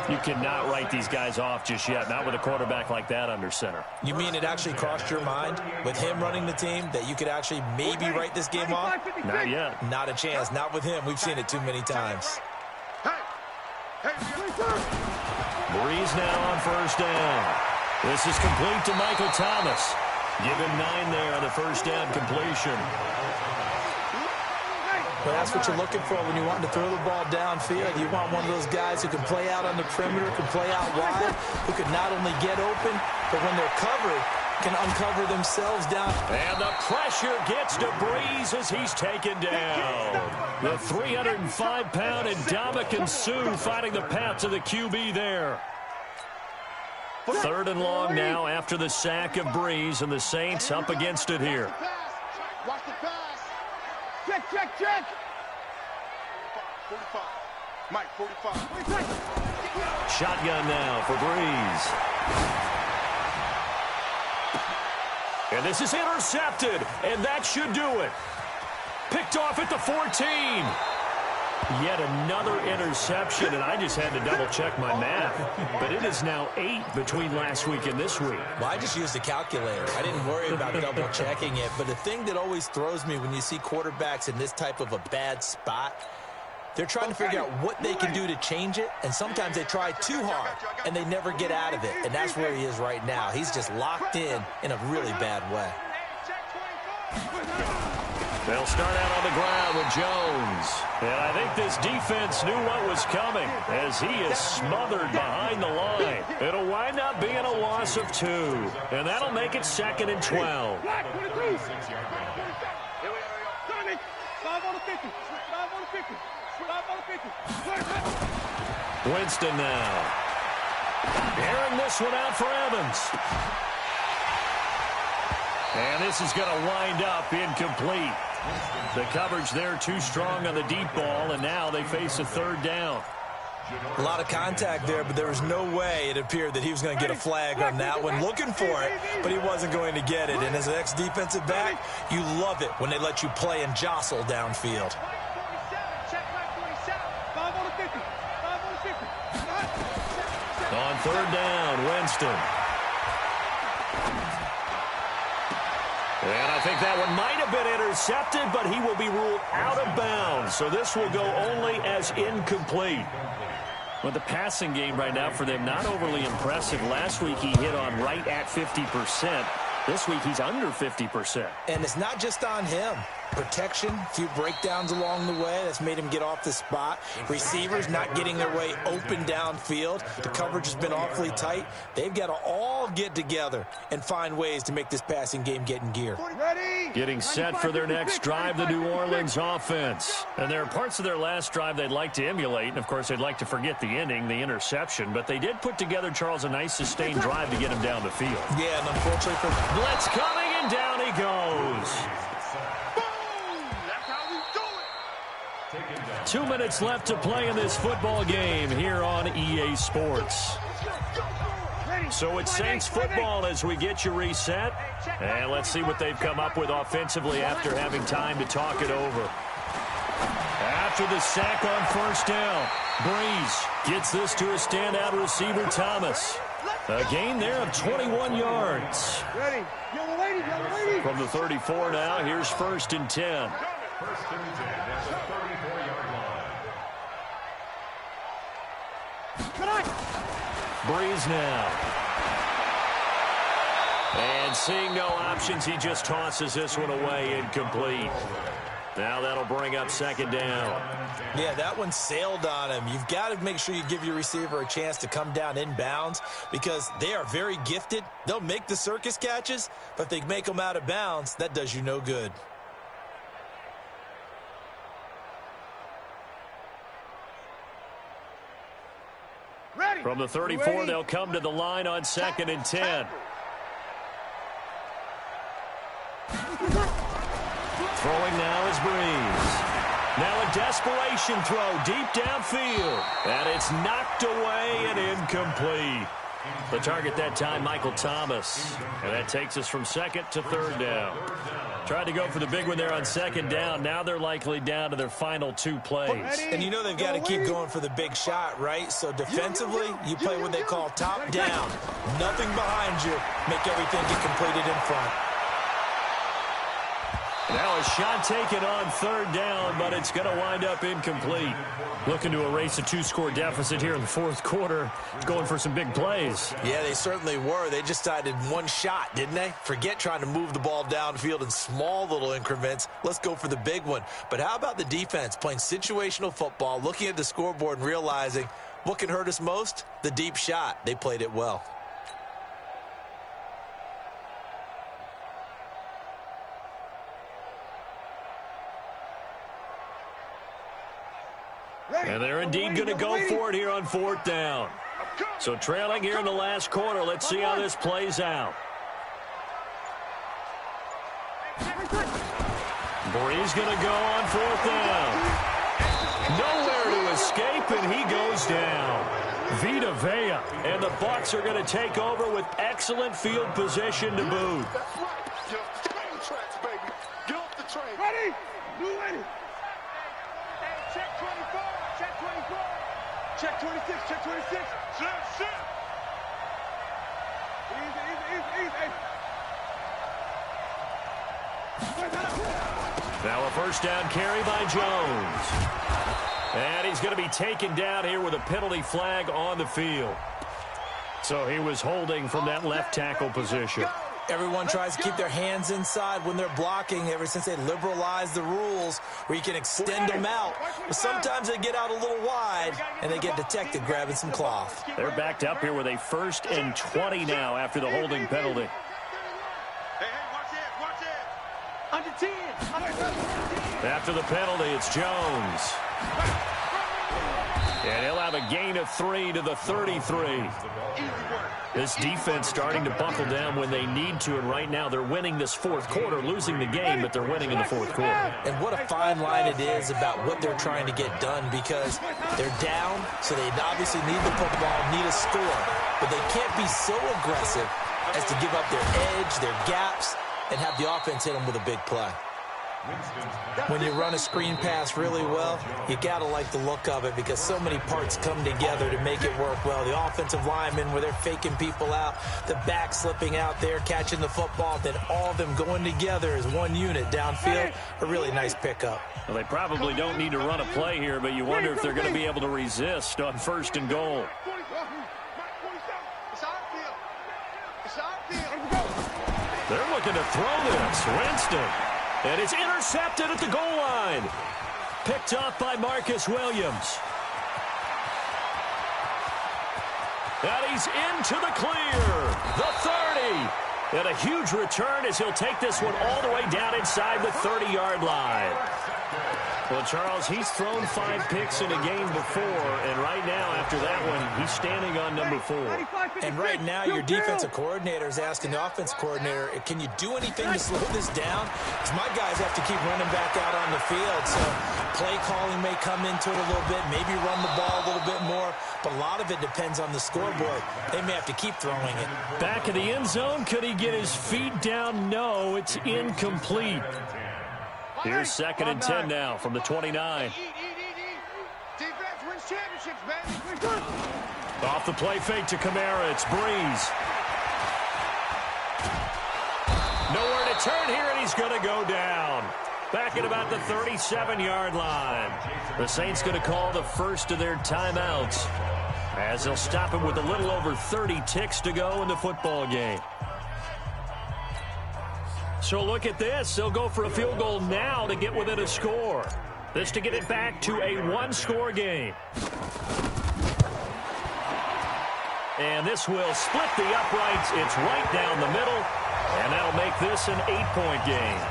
You cannot write these guys off just yet, not with a quarterback like that under center. You mean it actually crossed your mind with him running the team that you could actually maybe write this game off? Not yet. Not a chance. Not with him. We've seen it too many times. Brees now on first down. This is complete to Michael Thomas. Give him 9 there on the first down completion. Well, that's what you're looking for when you want to throw the ball downfield. You want one of those guys who can play out on the perimeter, can play out wide, who can not only get open, but when they're covered, can uncover themselves down. And the pressure gets to Brees as he's taken down. The 305-pound Ndamukong Suh fighting the path to the QB there. 3rd and long now after the sack of Brees, and the Saints up against it here. Watch the pass. Check. 45. Mike, 45. Shotgun now for Brees. And this is intercepted, and that should do it. Picked off at the 14. Yet another interception, and I just had to double-check my math. But it is now 8 between last week and this week. Well, I just used a calculator. I didn't worry about double-checking it. But the thing that always throws me when you see quarterbacks in this type of a bad spot, they're trying to figure out what they can do to change it, and sometimes they try too hard, and they never get out of it. And that's where he is right now. He's just locked in a really bad way. They'll start out on the ground with Jones. And I think this defense knew what was coming as he is smothered behind the line. It'll wind up being a loss of 2. And that'll make it 2nd and 12. 5 on the 50. 5 on the 50. 5 on the 50. Winston now. Airing this one out for Evans. And this is going to wind up incomplete. The coverage there too strong on the deep ball, and now they face a third down. A lot of contact there, but there was no way it appeared that he was going to get a flag on that one. Looking for it, but he wasn't going to get it. And as an ex-defensive back, you love it when they let you play and jostle downfield. On third down, Winston. And I think that one might have been intercepted, but he will be ruled out of bounds. So this will go only as incomplete. Well, the passing game right now for them, not overly impressive. Last week he hit on right at 50%. This week he's under 50%. And it's not just on him. Protection, a few breakdowns along the way. That's made him get off the spot. Receivers not getting their way open downfield. The coverage has been awfully tight. They've got to all get together and find ways to make this passing game get in gear. Getting set for their next drive, the New Orleans offense. And there are parts of their last drive they'd like to emulate. And, of course, they'd like to forget the ending, the interception. But they did put together, Charles, a nice sustained drive to get him down the field. Yeah, and unfortunately for blitz coming, and down he goes. 2 minutes left to play in this football game here on EA Sports. So it's Saints football as we get you reset. And let's see what they've come up with offensively after having time to talk it over. After the sack on first down, Breeze gets this to a standout receiver, Thomas. A gain there of 21 yards. From the 34 now, here's 1st and 10. First and 10 at the 34-yard line. Breeze now. And seeing no options, he just tosses this one away, incomplete. Now that'll bring up 2nd down. Yeah, that one sailed on him. You've got to make sure you give your receiver a chance to come down inbounds because they are very gifted. They'll make the circus catches, but if they make them out of bounds, that does you no good. From the 34, they'll come to the line on 2nd and 10. Throwing now is Breeze. Now a desperation throw deep downfield. And it's knocked away and incomplete. The target that time, Michael Thomas. And that takes us from 2nd to 3rd down. Tried to go for the big one there on 2nd down. Now they're likely down to their final 2 plays. And you know they've got to keep going for the big shot, right? So defensively, you play what they call top down. Nothing behind you. Make everything get completed in front. Now a shot taken on 3rd down, but it's going to wind up incomplete. Looking to erase a 2-score deficit here in the 4th quarter. Going for some big plays. Yeah, they certainly were. They just decided one shot, didn't they? Forget trying to move the ball downfield in small little increments. Let's go for the big one. But how about the defense playing situational football, looking at the scoreboard and realizing what can hurt us most? The deep shot. They played it well. And they're indeed going to go for it here on 4th down. So trailing here in the last quarter. Let's see how this plays out. Breeze going to go on 4th down. Nowhere to escape, and he goes down. Vita Vea. And the Bucs are going to take over with excellent field position to boot. That's right. Get off the train tracks, baby. Get off the train. Ready? Blue ready. Check 24. Check 24. Check 26. Check 26. Shit. Easy. Now a 1st down carry by Jones. And he's going to be taken down here with a penalty flag on the field. So he was holding from that left tackle position. Everyone tries to keep their hands inside when they're blocking ever since they liberalized the rules where you can extend them out. But sometimes they get out a little wide and they get detected grabbing some cloth. They're backed up here with a 1st and 20 now after the holding penalty. Hey, watch it. Under 10. After the penalty, it's Jones. And he'll have a gain of 3 to the 33. This defense starting to buckle down when they need to, and right now they're winning this fourth quarter, losing the game, but they're winning in the fourth quarter. And what a fine line it is about what they're trying to get done, because they're down, so they obviously need the football, need a score, but they can't be so aggressive as to give up their edge, their gaps, and have the offense hit them with a big play. When you run a screen pass really well, you got to like the look of it because so many parts come together to make it work well. The offensive linemen, where they're faking people out, the back slipping out there, catching the football, then all of them going together as one unit downfield. A really nice pickup. Well, they probably don't need to run a play here, but you wonder if they're going to be able to resist on 1st and goal. They're looking to throw this. Winston. And it's intercepted at the goal line. Picked off by Marcus Williams. And he's into the clear. The 30. And a huge return as he'll take this one all the way down inside the 30-yard line. Well, Charles, he's thrown 5 picks in a game before, and right now, after that one, he's standing on number 4. And right now, your defensive coordinator is asking the offensive coordinator, can you do anything to slow this down? Because my guys have to keep running back out on the field, so play calling may come into it a little bit, maybe run the ball a little bit more, but a lot of it depends on the scoreboard. They may have to keep throwing it. Back in the end zone, could he get his feet down? No, it's incomplete. Here's 2nd and 10 now from the 29. Defense wins championships, man. Off the play fake to Kamara. It's Breeze. Nowhere to turn here, and he's going to go down. Back at about the 37-yard line. The Saints going to call the first of their timeouts as they'll stop him with a little over 30 ticks to go in the football game. So look at this. They'll go for a field goal now to get within a score. This to get it back to a 1-score game. And this will split the uprights. It's right down the middle. And that'll make this an 8-point game.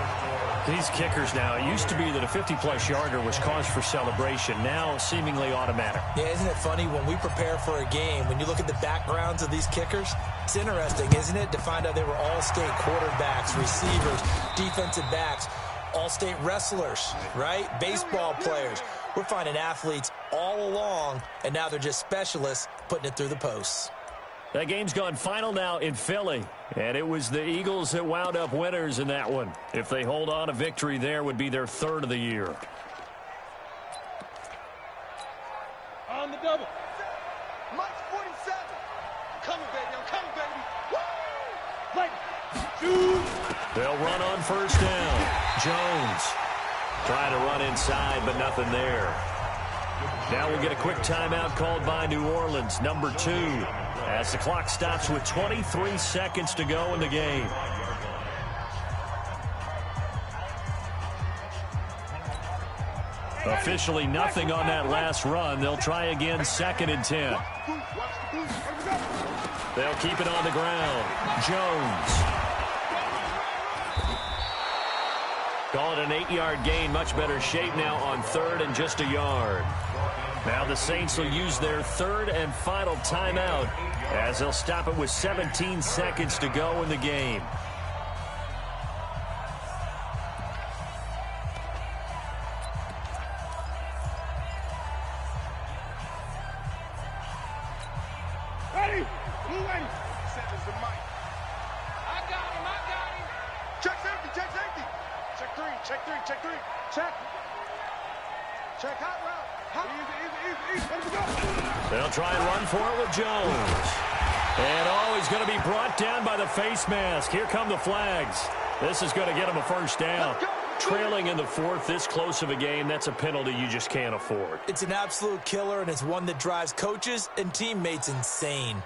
These kickers now, it used to be that a 50-plus yarder was cause for celebration. Now seemingly automatic. Yeah, isn't it funny when we prepare for a game, when you look at the backgrounds of these kickers, it's interesting, isn't it, to find out they were all-state quarterbacks, receivers, defensive backs, all-state wrestlers, right? Baseball players. We're finding athletes all along, and now they're just specialists putting it through the posts. That game's gone final now in Philly, and it was the Eagles that wound up winners in that one. If they hold on, a victory there would be their 3rd of the year. On the double. Mike's 47. I'm coming, baby. I'm coming, baby. Woo! They'll run on 1st down. Jones trying to run inside, but nothing there. Now we'll get a quick timeout called by New Orleans, number 2. As the clock stops with 23 seconds to go in the game. Officially nothing on that last run. They'll try again, 2nd and 10. They'll keep it on the ground. Jones. Call it an 8-yard gain. Much better shape now on 3rd and just a yard. Now the Saints will use their 3rd and final timeout as they'll stop it with 17 seconds to go in the game. Ready? Blue ready. 7's the mic. I got him. Check safety. Check 3. Check. Check hot route. Easy. Let him go. They'll try and run for it with Jones. And, he's going to be brought down by the face mask. Here come the flags. This is going to get him a 1st down. Trailing in the 4th, this close of a game, that's a penalty you just can't afford. It's an absolute killer, and it's one that drives coaches and teammates insane.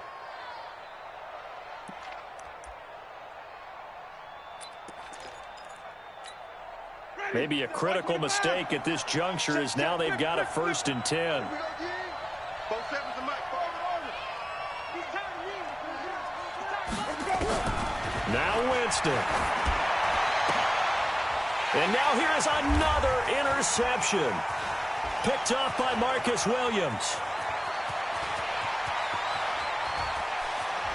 Maybe a critical mistake at this juncture is now they've got a 1st and 10. Now Winston. And now here is another interception. Picked off by Marcus Williams.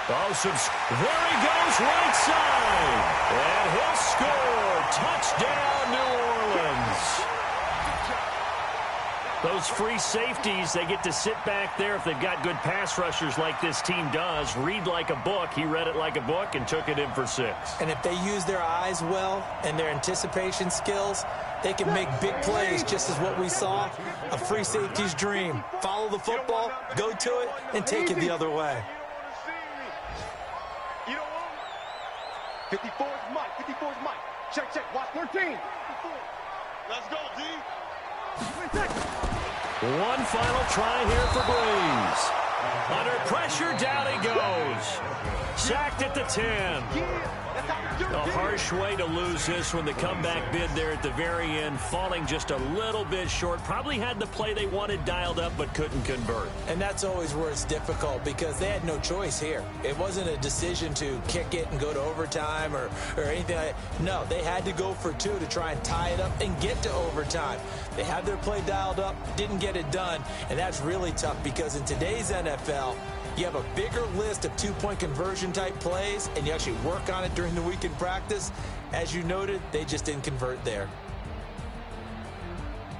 There he goes right side. And he'll score. Touchdown, New Orleans. Those free safeties, they get to sit back there if they've got good pass rushers like this team does. Read like a book. He read it like a book and took it in for 6. And if they use their eyes well and their anticipation skills, they can make big plays, just as what we saw. A free safety's dream. Follow the football, go to it, and take it the other way. 54 is Mike. 54 is Mike. Check, check. Watch 13. Let's go, D. One final try here for Breeze. Under pressure, down he goes. Sacked at the 10. A harsh way to lose this when the comeback bid there at the very end, falling just a little bit short. Probably had the play they wanted dialed up, but couldn't convert. And that's always where it's difficult because they had no choice here. It wasn't a decision to kick it and go to overtime or anything like that. No, they had to go for 2 to try and tie it up and get to overtime. They had their play dialed up, didn't get it done, and that's really tough because in today's NFL, you have a bigger list of 2-point conversion type plays, and you actually work on it during the week in practice. As you noted, they just didn't convert there.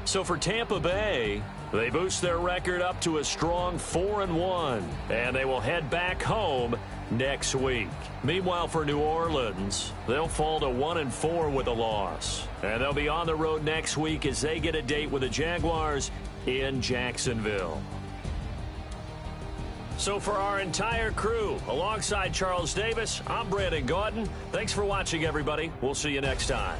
So for Tampa Bay, they boost their record up to a strong 4-1, and they will head back home next week. Meanwhile, for New Orleans, they'll fall to 1-4 with a loss, and they'll be on the road next week as they get a date with the Jaguars in Jacksonville. So for our entire crew, alongside Charles Davis, I'm Brandon Gautin. Thanks for watching, everybody. We'll see you next time.